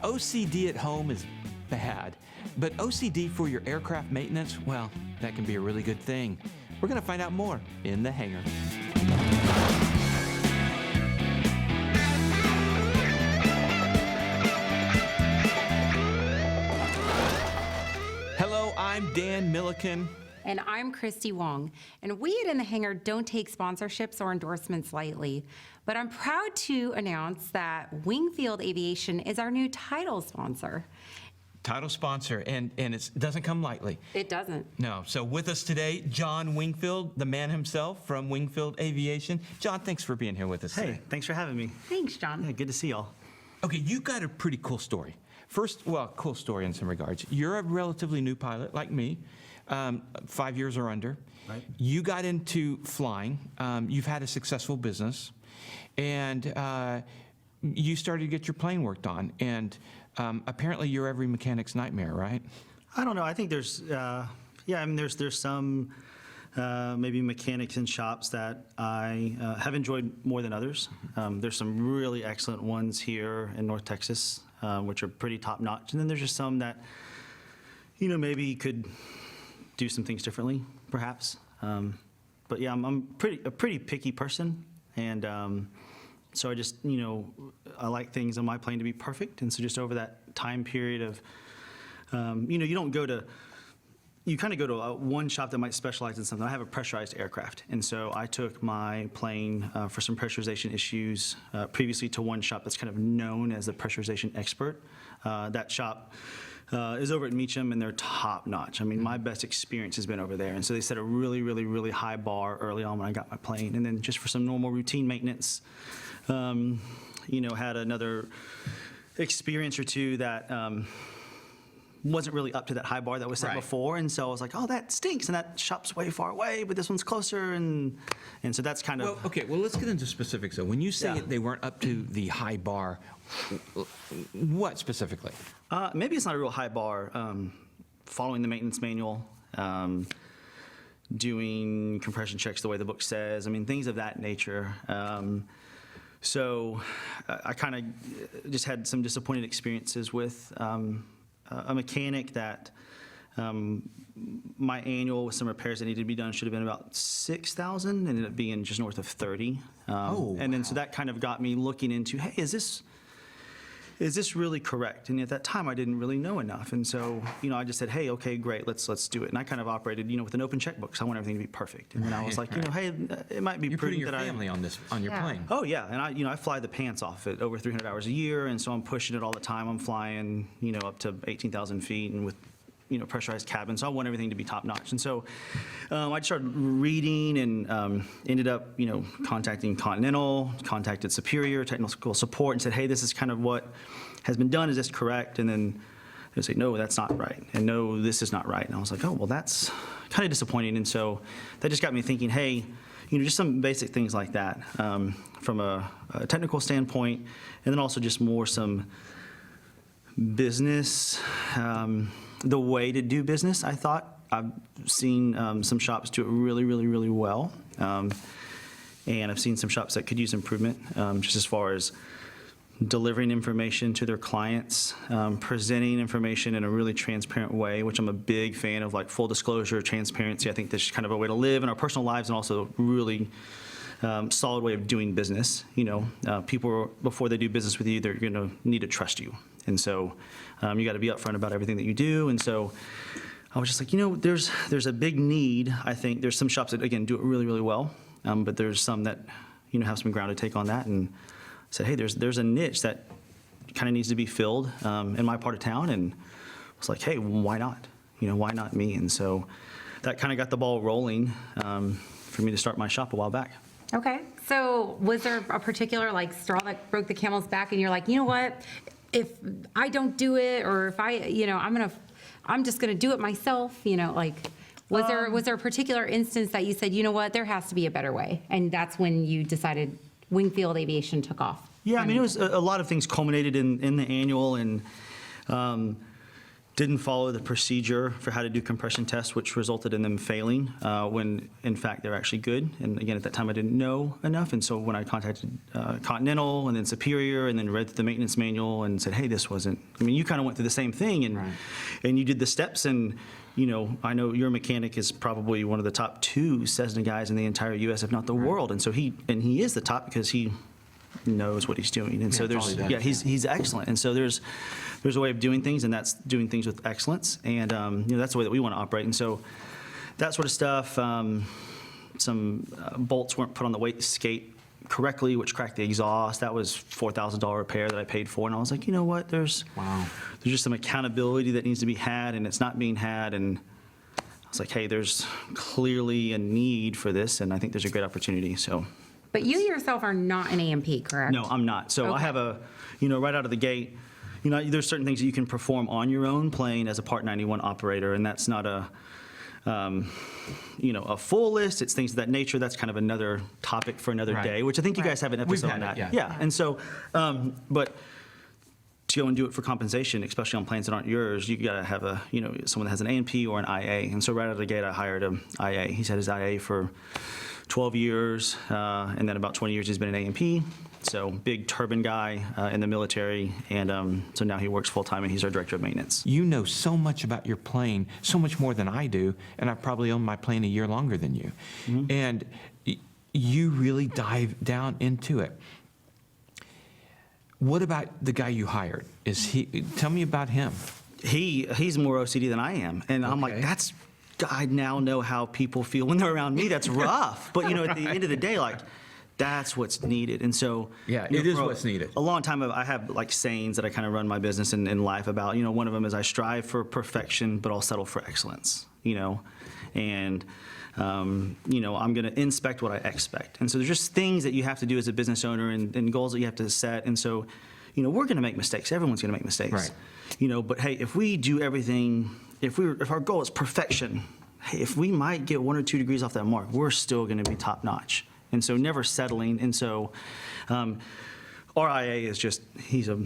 OCD at home is bad, but OCD for your aircraft maintenance, well, that can be a really good thing. We're going to find out more in the hangar. Hello, I'm Dan Milliken. And I'm Christy Wong. And we at InTheHangar don't take sponsorships or endorsements lightly, but I'm proud to announce that Wingfield Aviation is our new title sponsor. Title sponsor, and it doesn't come lightly. It doesn't. No. So with us today, John Wingfield, the man himself from Wingfield Aviation. John, thanks for being here with us today. Hey, thanks for having me. Thanks, John. Yeah, good to see y'all. Okay, you've got a pretty cool story. First, well, cool story in some regards. You're a relatively new pilot, like me, 5 years or under. Right. You got into flying. You've had a successful business, and you started to get your plane worked on. And apparently, you're every mechanic's nightmare, right? I don't know. I think there's, there's some maybe mechanics in shops that I have enjoyed more than others. There's some really excellent ones here in North Texas, which are pretty top notch. And then there's just some that, maybe could do some things differently, perhaps. But yeah, I'm a pretty picky person, and so I just, I like things on my plane to be perfect, and so just over that time period of, you don't go to, you kind of go to one shop that might specialize in something. I have a pressurized aircraft, and so I took my plane for some pressurization issues previously to one shop that's kind of known as the pressurization expert. That shop is over at Meacham, and they're top notch. I mean, my best experience has been over there, and so they set a really, really, really high bar early on when I got my plane. And then just for some normal routine maintenance, had another experience or two that wasn't really up to that high bar that was set before, and so I was like, oh, that stinks, and that shop's way far away, but this one's closer, and so that's kind of... Well, okay, well, let's get into specifics, though. When you say they weren't up to the high bar, what specifically? Maybe it's not a real high bar. Following the maintenance manual, doing compression checks the way the book says, I mean, things of that nature. So I kind of just had some disappointing experiences with a mechanic that my annual with some repairs that needed to be done should have been about $6,000, ended up being just north of 30. And then so that kind of got me looking into, hey, is this really correct? And at that time, I didn't really know enough. And so, I just said, hey, okay, great, let's do it. And I kind of operated, with an open checkbook, so I want everything to be perfect. And then I was like, hey, it might be You're putting prudent your family on your plane. Oh, yeah, and I fly the pants off it over 300 hours a year, and so I'm pushing it all the time. I'm flying, up to 18,000 feet and with, pressurized cabin, so I want everything to be top notch. And so I just started reading and ended up, contacting Continental, contacted Superior Technical Support and said, hey, this is kind of what has been done. Is this correct? And then they say, no, that's not right. And no, this is not right. And I was like, oh, well, that's kind of disappointing. And so that just got me thinking, hey, just some basic things like that from a technical standpoint, and then also just more some business, the way to do business. I thought I've seen some shops do it really, really, really well, and I've seen some shops that could use improvement, just as far as delivering information to their clients, presenting information in a really transparent way, which I'm a big fan of, like full disclosure, transparency. I think that's kind of a way to live in our personal lives, and also a really solid way of doing business. People, before they do business with you, they're going to need to trust you. And so you got to be upfront about everything that you do. And so I was just like, there's a big need. I think there's some shops that, again, do it really, really well. But there's some that, have some ground to take on that. And said, hey, there's a niche that kind of needs to be filled in my part of town. And I was like, hey, why not? Why not me? And so that kind of got the ball rolling for me to start my shop a while back. Okay. So was there a particular straw that broke the camel's back, and you're like, you know what? If I don't do it, or if I'm just gonna do it myself, was there a particular instance that you said, you know what, there has to be a better way, and that's when you decided Wingfield Aviation took off? Yeah, I mean, it was a lot of things culminated in the annual, and didn't follow the procedure for how to do compression tests, which resulted in them failing when, in fact, they're actually good. And again, at that time, I didn't know enough. And so when I contacted Continental and then Superior and then read the maintenance manual and said, hey, this wasn't, I mean, you kind of went through the same thing and you did the steps. And, you know, I know your mechanic is probably one of the top 2 Cessna guys in the entire U.S., if not the world. And so he is the top because he knows what he's doing. And so that's all he does, he's excellent. And so there's a way of doing things, and that's doing things with excellence. And, you know, that's the way that we want to operate. And so that sort of stuff, some bolts weren't put on the weight skate correctly, which cracked the exhaust. That was $4,000 repair that I paid for. And I was like, you know what, there's just some accountability that needs to be had, and it's not being had. And I was like, hey, there's clearly a need for this, and I think there's a great opportunity. So. But you yourself are not an AMP, correct? No, I'm not. So I Okay. have right out of the gate, there's certain things that you can perform on your own playing as a Part 91 operator, and that's not a full list. It's things of that nature. That's kind of another topic for another Right. day, which I think you guys have an episode had on it, that. yeah. And so, but to go and do it for compensation, especially on planes that aren't yours, you got to have someone that has an A&P or an IA. And so right out of the gate, I hired an IA. He's had his IA for 12 years, and then about 20 years he's been an A&P. So big turbine guy in the military, and so now he works full-time, and he's our director of maintenance. You know so much about your plane, so much more than I do, and I've probably owned my plane a year longer than you. And you really dive down into it. What about the guy you hired? Tell me about him. He's more OCD than I am, and I'm like, Okay. I now know how people feel when they're around me. That's rough, but at the end of the day, that's what's needed. And so, Yeah, it is what's needed. A long time I have sayings that I kind of run my business in life about. One of them is I strive for perfection, but I'll settle for excellence. And I'm going to inspect what I expect. And so there's just things that you have to do as a business owner and goals that you have to set. And so, we're going to make mistakes. Everyone's going to make mistakes. Right. But hey, if we do everything, if our goal is perfection, hey, if we might get 1 or 2 degrees off that mark, we're still going to be top notch. And so never settling. And so RIA is he's a,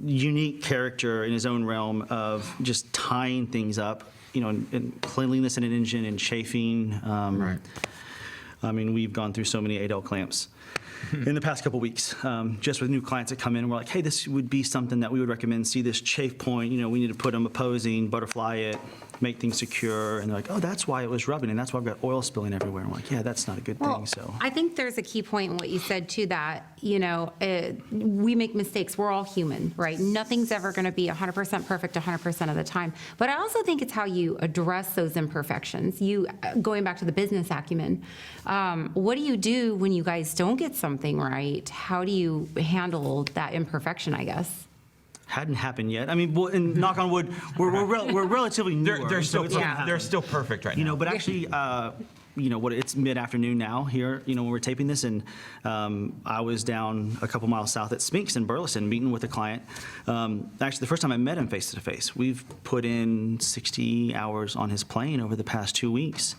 unique character in his own realm of just tying things up, and cleanliness in an engine and chafing. Right. I mean, we've gone through so many 8L clamps in the past couple weeks, just with new clients that come in and we're like, hey, this would be something that we would recommend. See this chafe point, we need to put them opposing, butterfly it, make things secure. And they're like, oh, that's why it was rubbing, and that's why I've got oil spilling everywhere. I'm like, yeah, that's not a good thing. So I think there's a key point in what you said too, that, we make mistakes. We're all human, right? Nothing's ever going to be 100% perfect 100% of the time. But I also think it's how you address those imperfections. Going back to the business acumen, what do you do when you guys don't get something right? How do you handle that imperfection, I guess? hadn't happened yet. I mean, well, and knock on wood, we're relatively newer. They're so still it's gonna Yeah. happen. they're still perfect right now. But actually, it's mid-afternoon now here, when we're taping this, and I was down a couple miles south at Spinks in Burleson meeting with a client. Actually, the first time I met him face-to-face. We've put in 60 hours on his plane over the past 2 weeks.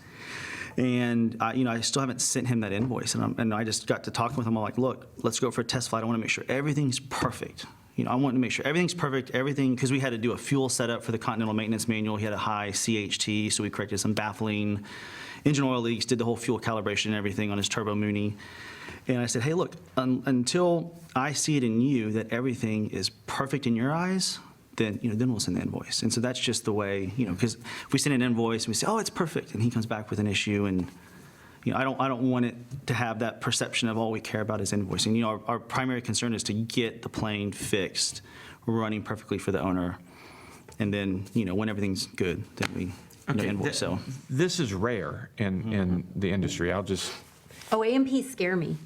And, I still haven't sent him that invoice. And I just got to talking with him. I'm like, look, let's go for a test flight. I want to make sure everything's perfect. I want to make sure everything's perfect, because we had to do a fuel setup for the Continental maintenance manual. He had a high CHT, so we corrected some baffling engine oil leaks, did the whole fuel calibration and everything on his turbo Mooney. And I said, hey, look, until I see it in you that everything is perfect in your eyes, then we'll send the invoice. And so that's just the way, because if we send an invoice and we say, oh, it's perfect, and he comes back with an issue, and I don't want it to have that perception of all we care about is invoicing. Our primary concern is to get the plane fixed, running perfectly for the owner, and then when everything's good, then we invoice. So This is rare in the industry. Oh, A&Ps scare me.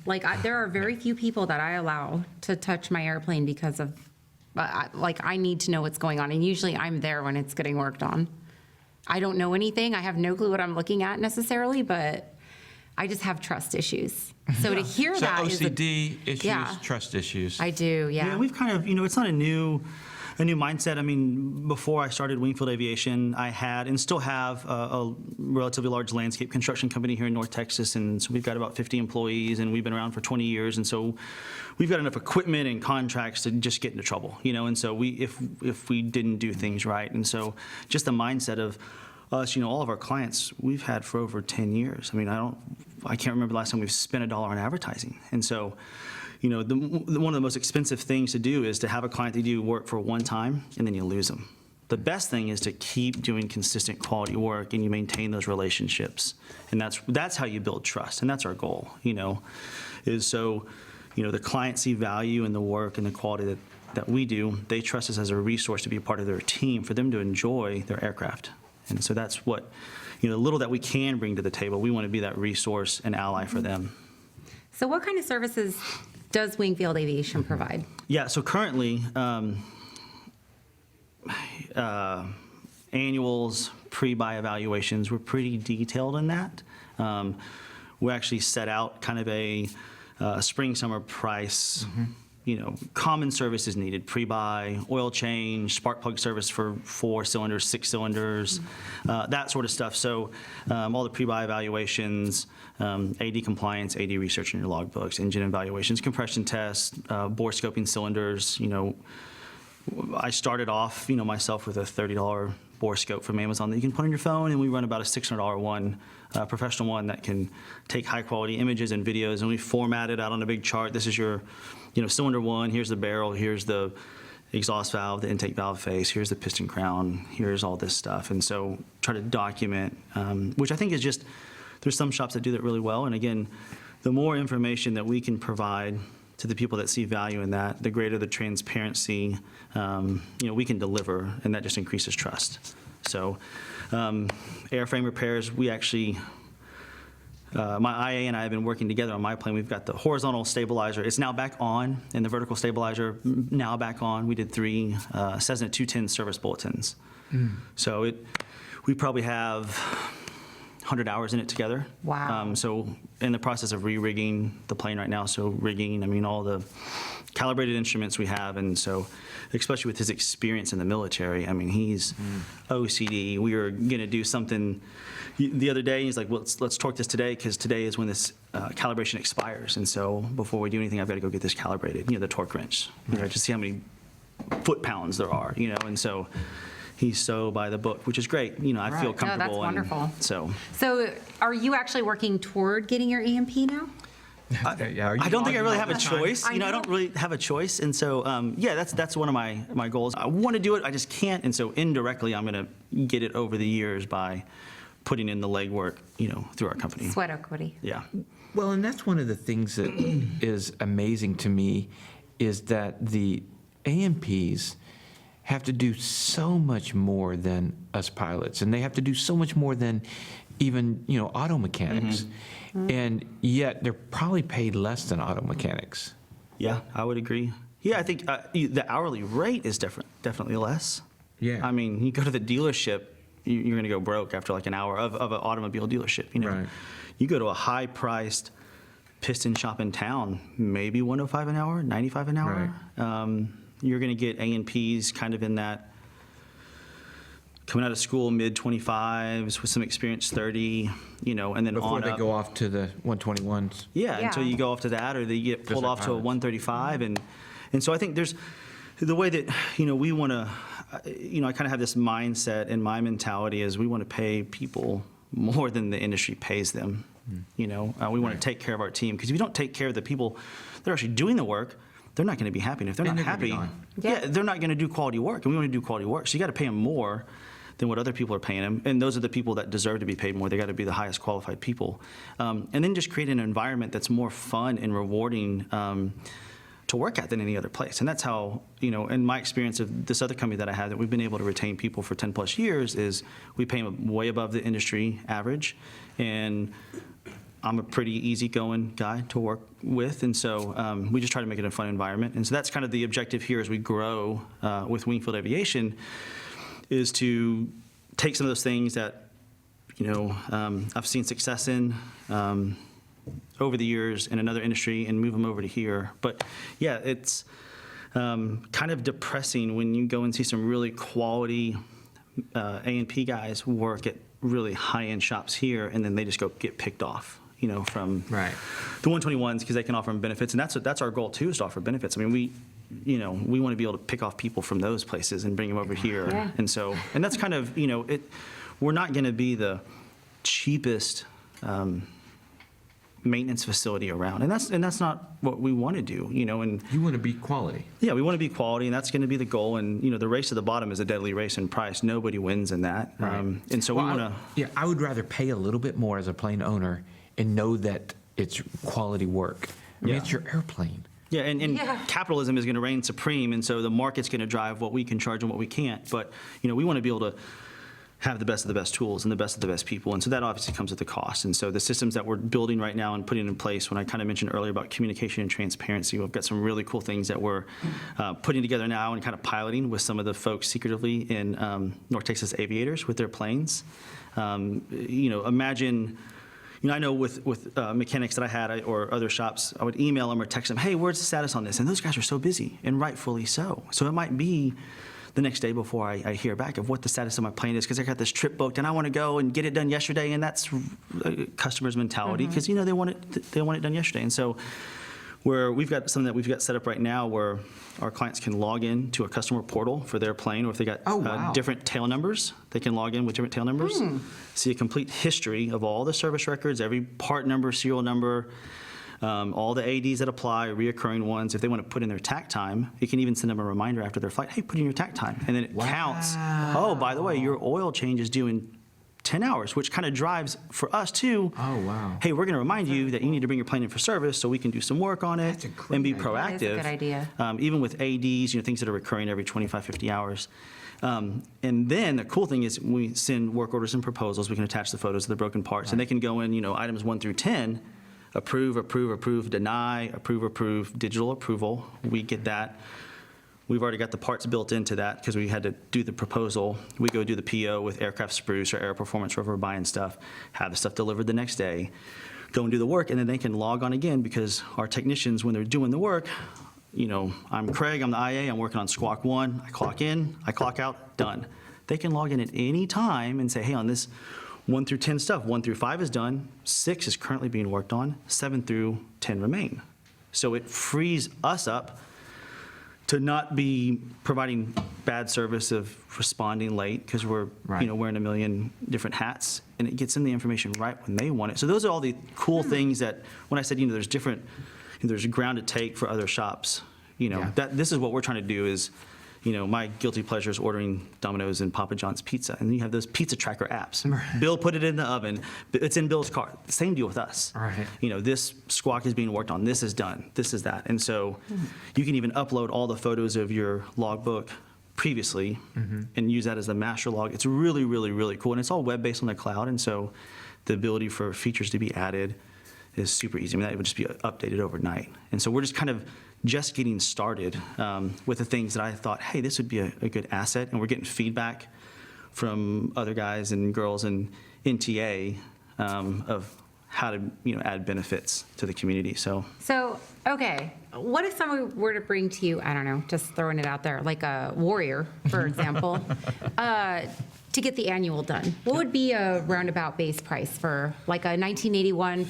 There are very few people that I allow to touch my airplane because of, I need to know what's going on. And usually I'm there when it's getting worked on. I don't know anything. I have no clue what I'm looking at necessarily, but I just have trust issues. So to hear that is OCD issues, yeah. trust issues. I do, yeah. yeah, we've kind of, it's not a new a new mindset. I mean, before I started Wingfield Aviation, I had and still have a relatively large landscape construction company here in North Texas, and so we've got about 50 employees, and we've been around for 20 years, and so we've got enough equipment and contracts to just get into trouble, and so if we didn't do things right, and so just the mindset of us, all of our clients we've had for over 10 years. I mean, I can't remember the last time we've spent $1 on advertising, and so. One of the most expensive things to do is to have a client that you do work for one time and then you lose them. The best thing is to keep doing consistent quality work and you maintain those relationships. And that's how you build trust. And that's our goal, is so, the clients see value in the work and the quality that we do. They trust us as a resource to be a part of their team for them to enjoy their aircraft. And so that's what, the little that we can bring to the table, we want to be that resource and ally for them. So what kind of services does Wingfield Aviation provide? Yeah, so currently, annuals, pre-buy evaluations, we're pretty detailed in that. We actually set out kind of a spring-summer price. Common services needed, pre-buy, oil change, spark plug service for 4 cylinders, 6 cylinders, that sort of stuff. So all the pre-buy evaluations, AD compliance, AD research in your logbooks, engine evaluations, compression tests, bore scoping cylinders. I started off, myself with a $30 bore scope from Amazon that you can put on your phone, and we run about a $600 one, professional one that can take high-quality images and videos, and we format it out on a big chart. This is your, cylinder 1, here's the barrel, here's the exhaust valve, the intake valve face, here's the piston crown, here's all this stuff. And so try to document, which I think is just, there's some shops that do that really well, and again, the more information that we can provide to the people that see value in that, the greater the transparency we can deliver, and that just increases trust. So Airframe Repairs, we actually, my IA and I have been working together on my plane. We've got the horizontal stabilizer. It's now back on, and the vertical stabilizer now back on. We did 3 Cessna 210 service bulletins. So we probably have 100 hours in it together. Wow. So in the process of re-rigging the plane right now, so rigging, all the calibrated instruments we have, and so especially with his experience in the military, he's OCD. We were going to do something the other day, and he's like, well, let's torque this today, because today is when this calibration expires, and so before we do anything, I've got to go get this calibrated, the torque wrench, to see how many foot-pounds there are, and so he's so by the book, which is great. I feel comfortable. No, that's wonderful. So are you actually working toward getting your EMP now? I don't think I really have a choice. I don't really have a choice. And so, that's one of my goals. I want to do it, I just can't. And so indirectly, I'm going to get it over the years by putting in the legwork, through our company. Sweat equity. Yeah. Well, and that's one of the things that is amazing to me, is that the AMPs have to do so much more than us pilots, and they have to do so much more than even, auto mechanics. And yet they're probably paid less than auto mechanics. Yeah, I would agree. Yeah, I think the hourly rate is definitely less. Yeah. You go to the dealership, you're going to go broke after like an hour of an automobile dealership. Right. You go to a high-priced piston shop in town, maybe $105 an hour, $95 an hour. Right. You're going to get A&Ps kind of in that, coming out of school, mid-25s with some experience, 30, and then Before on they up. go off to the 121s. Yeah, Yeah. until you go off to that, or they get pulled they're off to a pilots. 135. And so I think there's the way that, we want to, I kind of have this mindset, and my mentality is we want to pay people more than the industry pays them. We want to take care of our team, because if you don't take care of the people that are actually doing the work, they're not going to be happy. And if they're And not they're gonna be happy, gone. they're not going to do quality work. And we want to do quality work. So you got to pay them more than what other people are paying them. And those are the people that deserve to be paid more. They got to be the highest qualified people. And then just create an environment that's more fun and rewarding to work at than any other place. And that's how, in my experience of this other company that I had, that we've been able to retain people for 10 plus years, is we pay them way above the industry average. And I'm a pretty easygoing guy to work with, and so we just try to make it a fun environment. And so that's kind of the objective here as we grow with Wingfield Aviation, is to take some of those things that I've seen success in over the years in another industry and move them over to here. But yeah, it's kind of depressing when you go and see some really quality A&P guys work at really high-end shops here, and then they just go get picked off, from Right. the 121s because they can offer them benefits, and that's our goal too, is to offer benefits. I mean, we want to be able to pick off people from those places and bring them over here, Yeah. and that's kind of we're not going to be the cheapest maintenance facility around, and that's not what we want to do, and You want to be quality. yeah, we want to be quality, and that's going to be the goal. And the race to the bottom is a deadly race in price. Nobody wins in that, and so Well, we want to. Yeah, I would rather pay a little bit more as a plane owner and know that it's quality work. I mean, Yeah. it's your airplane. Yeah, and Yeah. capitalism is going to reign supreme, and so the market's going to drive what we can charge and what we can't. But we want to be able to have the best of the best tools and the best of the best people, and so that obviously comes at the cost. And so the systems that we're building right now and putting in place, when I kind of mentioned earlier about communication and transparency, we've got some really cool things that we're putting together now and kind of piloting with some of the folks secretively in North Texas Aviators with their planes. Imagine. I know with mechanics that I had or other shops, I would email them or text them, hey, where's the status on this? And those guys are so busy, and rightfully so. So it might be the next day before I hear back of what the status of my plane is, because I got this trip booked and I want to go and get it done yesterday, and that's a customer's mentality, because they want it done yesterday. And so we've got something that we've got set up right now where our clients can log in to a customer portal for their plane, or if they got Oh, wow. different tail numbers, they can log in with different tail numbers, see a complete history of all the service records, every part number, serial number, all the ADs that apply, reoccurring ones. If they want to put in their tack time, it can even send them a reminder after their flight, hey, put in your tack time. And then it counts. Oh, by the way, your oil change is due in 10 hours, which kind of drives for us too. Oh, wow. Hey, we're going to remind you that you need to bring your plane in for service so we can do some work on it That's a great and be idea. proactive. That is a good idea. Even with ADs, things that are recurring every 25, 50 hours. And then the cool thing is we send work orders and proposals. We can attach the photos of the broken parts, and they can go in, items 1 through 10, approve, deny, approve, digital approval. We get that. We've already got the parts built into that because we had to do the proposal. We go do the PO with Aircraft Spruce or Air Performance wherever we're buying stuff, have the stuff delivered the next day, go and do the work, and then they can log on again because our technicians, when they're doing the work, I'm Craig, I'm the IA, I'm working on Squawk 1, I clock in, I clock out, done. They can log in at any time and say, hey, on this 1 through 10 stuff, 1 through 5 is done, 6 is currently being worked on, 7 through 10 remain. So it frees us up to not be providing bad service of responding late because we're Right. wearing a million different hats, and it gets them the information right when they want it. So those are all the cool things that when I said there's ground to take for other shops. Yeah. That this is what we're trying to do is. My guilty pleasure is ordering Domino's and Papa John's pizza, and you have those pizza tracker apps. Right. Bill put it in the oven. It's in Bill's car. Same deal with us. Right. This squawk is being worked on. This is done. This is that. And so you can even upload all the photos of your logbook previously and use that as the master log. It's really, really, really cool. And it's all web-based on the cloud. And so the ability for features to be added is super easy. I mean, that would just be updated overnight. And so we're just kind of just getting started with the things that I thought, hey, this would be a good asset. And we're getting feedback from other guys and girls in NTA of how to add benefits to the community. So Okay, what if someone were to bring to you, I don't know, just throwing it out there, like a Warrior, for example, to get the annual done? What would be a roundabout base price for like a 1981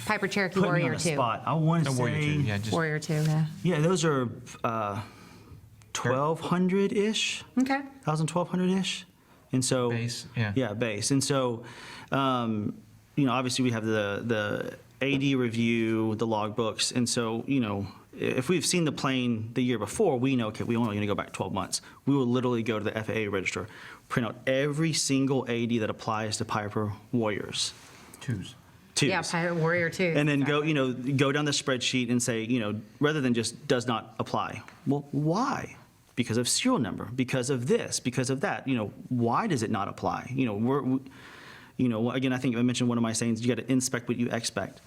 Piper Cherokee put me Warrior on the 2? spot. I want to A Warrior say, II, yeah, just Warrior 2, yeah. yeah, those are 1,200-ish, Okay. 1,200-ish. And so Base, yeah. Yeah, base. And so, obviously we have the AD review, the logbooks. And so, if we've seen the plane the year before, we know, okay, we only going to go back 12 months. We will literally go to the FAA register, print out every single AD that applies to Piper Warriors. Twos. Yeah, Pirate Warrior 2. And then go down the spreadsheet and say, rather than just does not apply. Well, why? Because of serial number, because of this, because of that. Why does it not apply? Again, I think I mentioned one of my sayings, you got to inspect what you expect.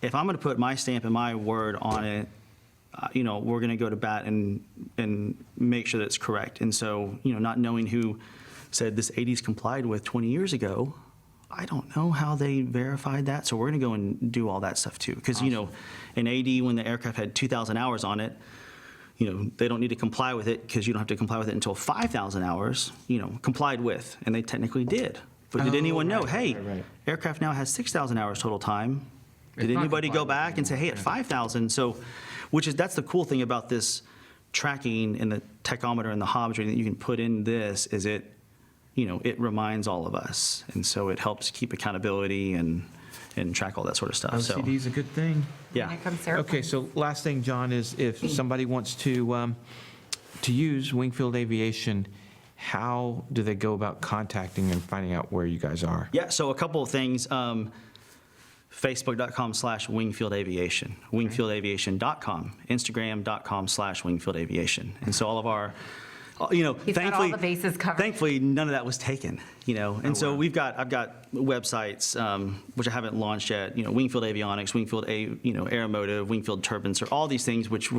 If I'm going to put my stamp and my word on it, we're going to go to bat and make sure that it's correct. And so, not knowing who said this 80s complied with 20 years ago, I don't know how they verified that. So we're going to go and do all that stuff too. Because, an AD, when the aircraft had 2,000 hours on it, they don't need to comply with it because you don't have to comply with it until 5,000 hours, complied with, and they technically did. But did anyone know, hey, right. aircraft now has 6,000 hours total time? Did It's not anybody go compliant back and say, hey, at 5,000? So, that's the cool thing about this tracking and the tachometer and the hobs that you can put in this is it reminds all of us. And so it helps keep accountability and track all that sort of stuff. So, OCD is a good thing. yeah. When it comes to airplanes. Okay, so last thing, John, is if somebody wants to use Wingfield Aviation, how do they go about contacting and finding out where you guys are? Yeah, so a couple of things. Facebook.com/Wingfield Aviation, WingfieldAviation.com, Instagram.com/Wingfield Aviation. And so all of our, He's got all thankfully, the bases covered. thankfully, none of that was taken, And so I've got websites, which I haven't launched yet, Wingfield Avionics, Wingfield Aeromotive, Wingfield Turbines, or all these things, which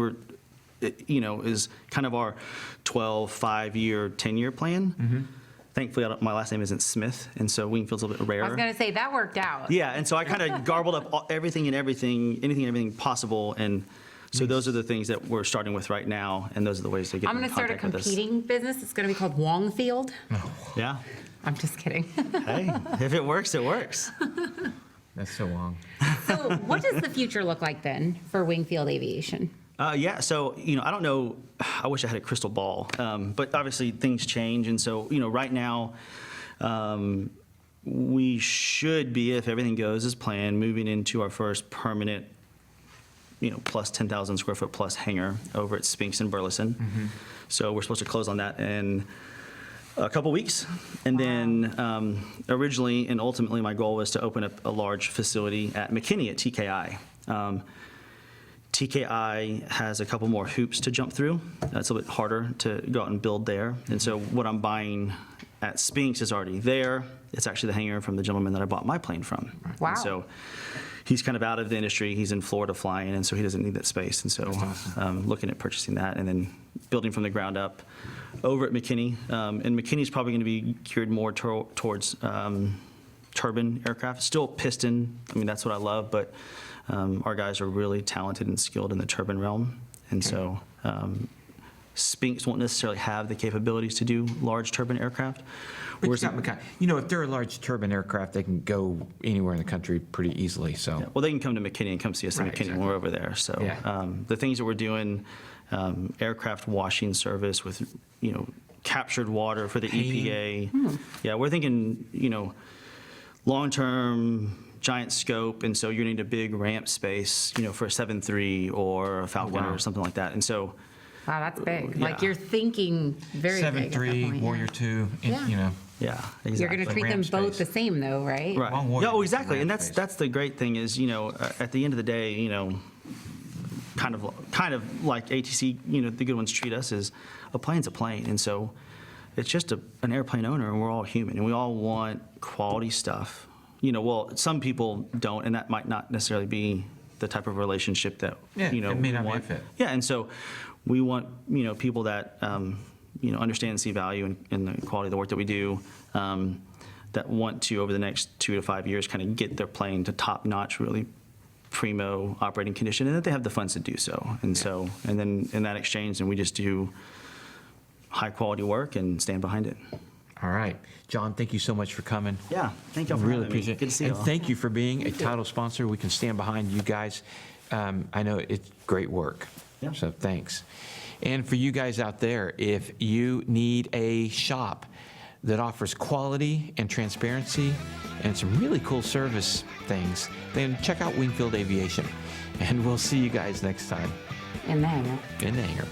is kind of our 12, 5-year, 10-year plan. Thankfully, my last name isn't Smith, and so Wingfield's a little bit rarer. I was going to say, that worked out. Yeah, and so I kind of garbled up anything and everything possible, and so those are the things that we're starting with right now, and those are the ways to get I'm in going to start a contact with us. competing business. It's going to be called Wongfield. Yeah. I'm just kidding. Hey, if it works, it works. That's so long. So what does the future look like then for Wingfield Aviation? Yeah, so, I don't know, I wish I had a crystal ball, but obviously things change, and so, right now, we should be, if everything goes as planned, moving into our first permanent, plus 10,000 square foot plus hangar over at Spinks in Burleson. So we're supposed to close on that in a couple weeks. And then originally and ultimately, my goal was to open up a large facility at McKinney at TKI. TKI has a couple more hoops to jump through. It's a little bit harder to go out and build there. And so what I'm buying at Spinks is already there. It's actually the hangar from the gentleman that I bought my plane from. Wow. And so he's kind of out of the industry. He's in Florida flying, and so he doesn't need that space. And so looking at purchasing that and then building from the ground up over at McKinney. And McKinney's probably going to be geared more towards turbine aircraft. Still piston. I mean, that's what I love, but our guys are really talented and skilled in the turbine realm. And so Spinks won't necessarily have the capabilities to do large turbine aircraft. But you got if they're a large turbine aircraft, they can go anywhere in the country pretty easily, so. Well, they can come to McKinney and come see us at Right, McKinney exactly. when we're over there. So Yeah. the things that we're doing, aircraft washing service with, captured water for the EPA. Yeah, we're thinking, long-term, giant scope, and so you need a big ramp space, for a 7.3 or a Falcon wow. or something like that. And so, Wow, that's big. Yeah. Like you're thinking very big at that 7.3, point, Warrior yeah. 2, Yeah. yeah, exactly. You're going to treat them ramp both space. the same though, right? Right. One Warrior Yeah, oh, is the exactly. And ramp that's space. the great thing is, at the end of the day, kind of like ATC, the good ones treat us is a plane's a plane. And so it's just an airplane owner, and we're all human, and we all want quality stuff. Well, some people don't, and that might not necessarily be the type of relationship that, Yeah, we it may not be a want. fit. Yeah, and so we want, people that, understand and see value in the quality of the work that we do, that want to, over the next 2 to 5 years, kind of get their plane to top-notch, really primo operating condition, and that they have the funds to do so. And so, and then in that exchange, then we just do high-quality work and stand behind it. All right. John, thank you so much for coming. Yeah, thank you for Really having me. appreciate it. Good to see And you all. thank you for being a title sponsor. We can stand behind you guys. I know it's great work. Yeah. So thanks. And for you guys out there, if you need a shop that offers quality and transparency and some really cool service things, then check out Wingfield Aviation. And we'll see you guys next time In the hangar. in the hangar.